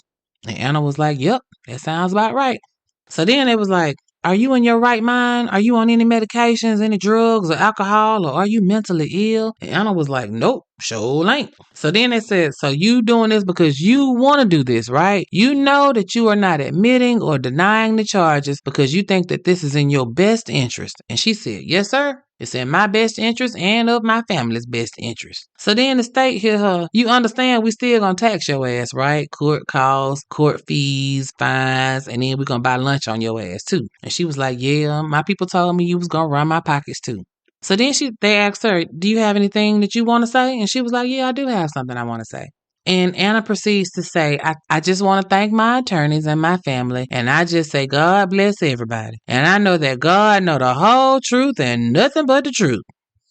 Speaker 1: And Anna was like, yep, that sounds about right. So then it was like, are you in your right mind? Are you on any medications, any drugs or alcohol, or are you mentally ill? And Anna was like, nope, sure ain't. So then they said, so you doing this because you want to do this, right? You know that you are not admitting or denying the charges because you think that this is in your best interest. And she said, yes, sir. It's in my best interest and of my family's best interest. So then the state hit her, you understand we still gonna tax your ass, right? Court costs, court fees, fines, and then we gonna buy lunch on your ass too. And she was like, yeah, my people told me you was gonna run my pockets too. So then they asked her, do you have anything that you want to say? And she was like, yeah, I do have something I want to say. And Anna proceeds to say, I just want to thank my attorneys and my family. And I just say, God bless everybody. And I know that God know the whole truth and nothing but the truth.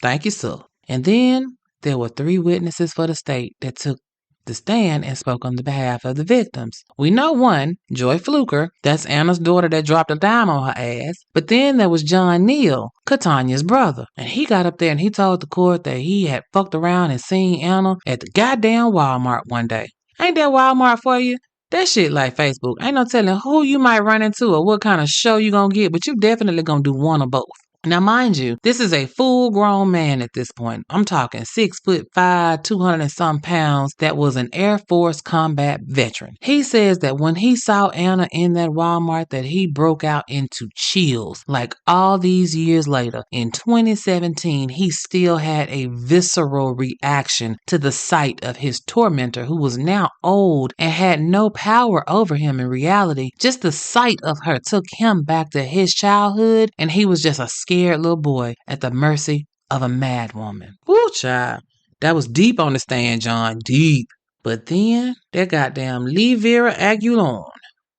Speaker 1: Thank you, sir. And then there were 3 witnesses for the state that took the stand and spoke on the behalf of the victims. We know one, Joy Fluker, that's Anna's daughter that dropped a dime on her ass. But then there was John Neal, Katanya's brother. And he got up there and he told the court that he had fucked around and seen Anna at the goddamn Walmart one day. Ain't that Walmart for you? That shit like Facebook. Ain't no telling who you might run into or what kind of show you gonna get, but you definitely gonna do one or both. Now, mind you, this is a full-grown man at this point. I'm talking 6'5", 200 and some pounds that was an Air Force combat veteran. He says that when he saw Anna in that Walmart that he broke out into chills. Like all these years later, in 2017, he still had a visceral reaction to the sight of his tormentor who was now old and had no power over him in reality. Just the sight of her took him back to his childhood and he was just a scared little boy at the mercy of a mad woman. Woo, child. That was deep on the stand, John. Deep. But then, that goddamn Lee Vera Aguilon.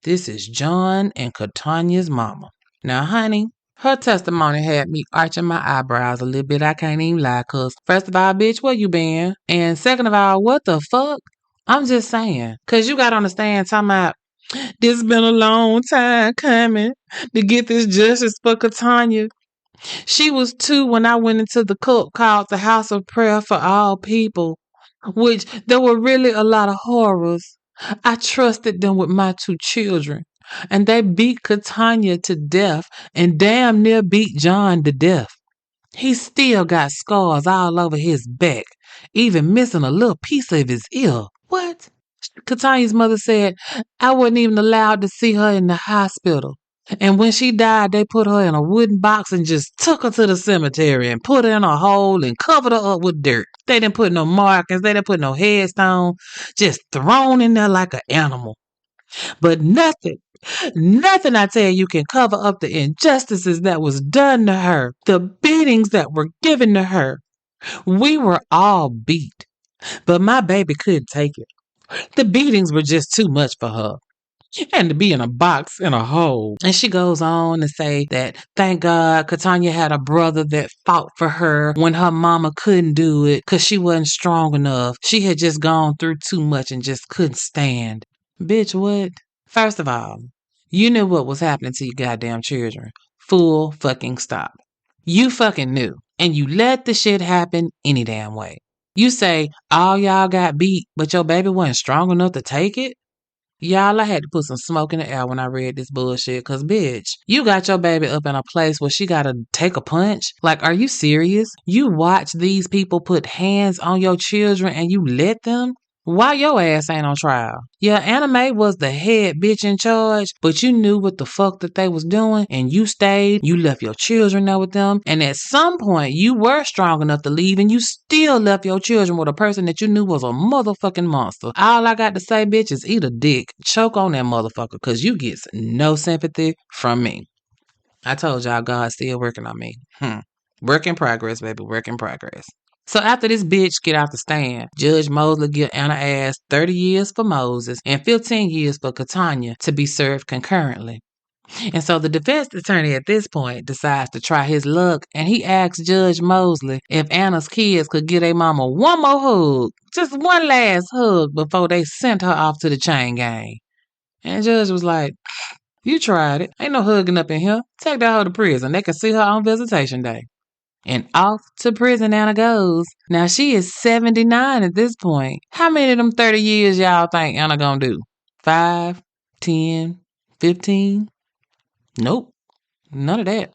Speaker 1: This is John and Katanya's mama. Now, honey, Her testimony had me arching my eyebrows a little bit. I can't even lie, cause first of all, bitch, where you been? And second of all, what the fuck? I'm just saying. Cause you gotta understand, talking about this been a long time coming to get this justice for Katanya. She was 2 when I went into the cult called the House of Prayer for All People, which there were really a lot of horrors. I trusted them with my 2 children, and they beat Katanya to death and damn near beat John to death. He still got scars all over his back, even missing a little piece of his ear. What? Katanya's mother said I wasn't even allowed to see her in the hospital. And when she died, they put her in a wooden box and just took her to the cemetery and put her in a hole and covered her up with dirt. They didn't put no markings, they didn't put no headstone, just thrown in there like an animal. But nothing I tell you can cover up the injustices that was done to her, the beatings that were given to her. We were all beat, but my baby couldn't take it. The beatings were just too much for her. And to be in a box in a hole. And she goes on to say that thank God Katanya had a brother that fought for her when her mama couldn't do it because she wasn't strong enough. She had just gone through too much and just couldn't stand. Bitch, what? First of all, you knew what was happening to your goddamn children. Full fucking stop. You fucking knew. And you let the shit happen any damn way. You say all y'all got beat, but your baby wasn't strong enough to take it? Y'all, I had to put some smoke in the air when I read this bullshit, cause bitch, you got your baby up in a place where she gotta take a punch? Like, are you serious? You watch these people put hands on your children and you let them? Why your ass ain't on trial? Yeah, Anime was the head bitch in charge, but you knew what the fuck that they was doing and you stayed, you left your children there with them, and at some point you were strong enough to leave and you still left your children with a person that you knew was a motherfucking monster. All I got to say, bitch, is eat a dick, choke on that motherfucker, cause you get no sympathy from me. I told y'all God's still working on me. Work in progress, baby, work in progress. So after this bitch get out the stand, Judge Mosley give Anna Ass 30 years for Moses and 15 years for Katanya to be served concurrently. And so the defense attorney at this point decides to try his luck, and he asks Judge Mosley if Anna's kids could give their mama one more hug, just one last hug before they sent her off to the chain gang. And Judge was like, you tried it. Ain't no hugging up in here. Take that hoe to prison. They can see her on visitation day. And off to prison Anna goes. Now she is 79 at this point. How many of them 30 years y'all think Anna gonna do? 5, 10, 15? Nope. None of that.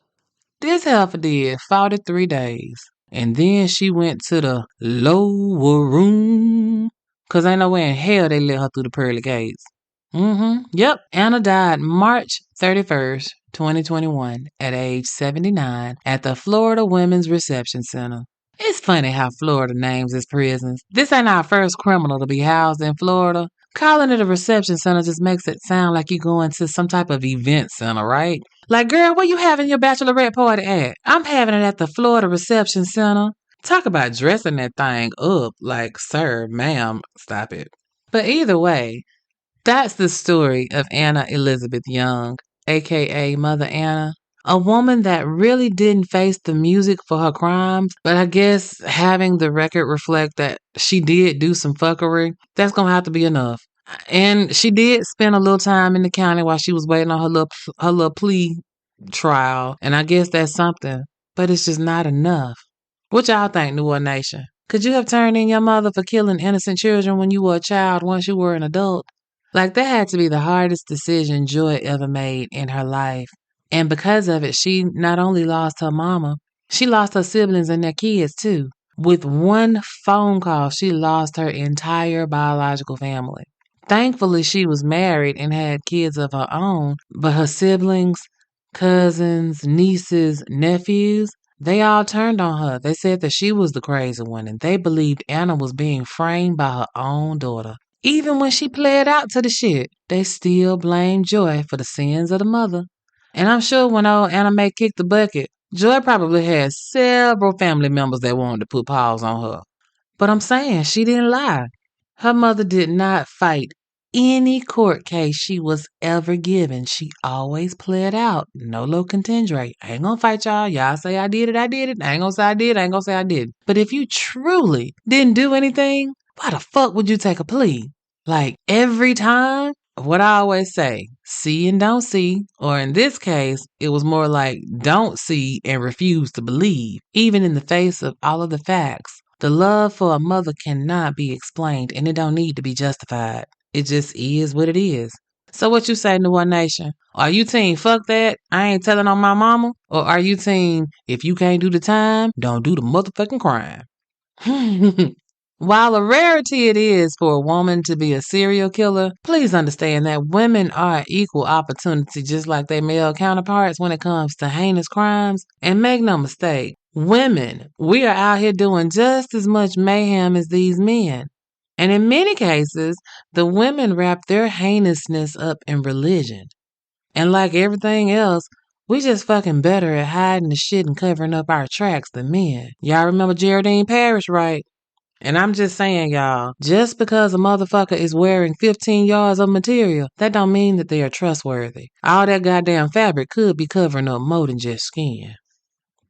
Speaker 1: This heifer did 43 days. And then she went to the lower room. Cause ain't no way in hell they let her through the pearly gates. Yep. Anna died March 31st, 2021 at age 79 at the Florida Women's Reception Center. It's funny how Florida names its prisons. This ain't our first criminal to be housed in Florida. Calling it a reception center just makes it sound like you're going to some type of event center, right? Like, girl, where you having your bachelorette party at? I'm having it at the Florida Reception Center. Talk about dressing that thing up like, sir, ma'am, stop it. But either way, that's the story of Anna Elizabeth Young, aka Mother Anna, a woman that really didn't face the music for her crimes, but I guess having the record reflect that she did do some fuckery, that's gonna have to be enough. And she did spend a little time in the county while she was waiting on her little plea trial, and I guess that's something, but it's just not enough. What y'all think, New Orleans Nation? Could you have turned in your mother for killing innocent children when you were a child once you were an adult? Like, that had to be the hardest decision Joy ever made in her life. And because of it, she not only lost her mama, she lost her siblings and their kids too. With one phone call, she lost her entire biological family. Thankfully, she was married and had kids of her own, but her siblings, cousins, nieces, nephews, they all turned on her. They said that she was the crazy one, and they believed Anna was being framed by her own daughter. Even when she played out to the shit, they still blamed Joy for the sins of the mother. And I'm sure when old Anna Mae kicked the bucket, Joy probably had several family members that wanted to put paws on her. But I'm saying she didn't lie. Her mother did not fight any court case she was ever given, she always pled out. No little contendere. I ain't gonna fight y'all. Y'all say I did it, I did it. I ain't gonna say I did, I ain't gonna say I didn't. But if you truly didn't do anything, why the fuck would you take a plea? Like every time? What I always say, see and don't see, or in this case, it was more like don't see and refuse to believe, even in the face of all of the facts. The love for a mother cannot be explained and it don't need to be justified. It just is what it is. So what you say, New One Nation? Are you team fuck that, I ain't telling on my mama? Or are you team if you can't do the time, don't do the motherfucking crime? While a rarity it is for a woman to be a serial killer, please understand that women are equal opportunity just like their male counterparts when it comes to heinous crimes. And make no mistake, women, we are out here doing just as much mayhem as these men. And in many cases, the women wrap their heinousness up in religion. And like everything else, we just fucking better at hiding the shit and covering up our tracks than men. Y'all remember Geraldine Parrish, right? And I'm just saying, y'all, just because a motherfucker is wearing 15 yards of material, that don't mean that they are trustworthy. All that goddamn fabric could be covering up more than just skin.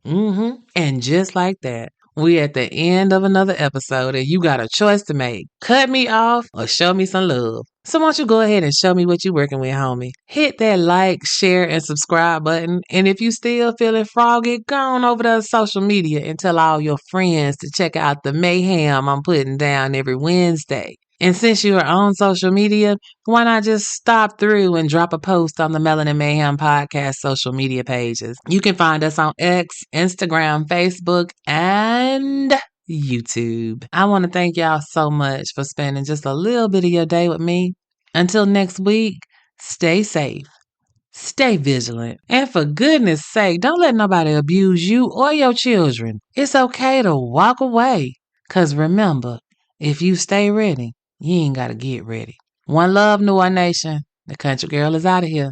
Speaker 1: And just like that, we at the end of another episode and you got a choice to make. Cut me off or show me some love. So why don't you go ahead and show me what you're working with, homie. Hit that like, share, and subscribe button. And if you still feeling froggy, go on over to social media and tell all your friends to check out the mayhem I'm putting down every Wednesday. And since you are on social media, why not just stop through and drop a post on the Melanin Mayhem podcast social media pages? You can find us on X, Instagram, Facebook, and YouTube. I want to thank y'all so much for spending just a little bit of your day with me. Until next week, stay safe, stay vigilant, and for goodness sake, don't let nobody abuse you or your children. It's okay to walk away. Because remember, if you stay ready, you ain't got to get ready. One love, New One Nation. The country girl is out of here.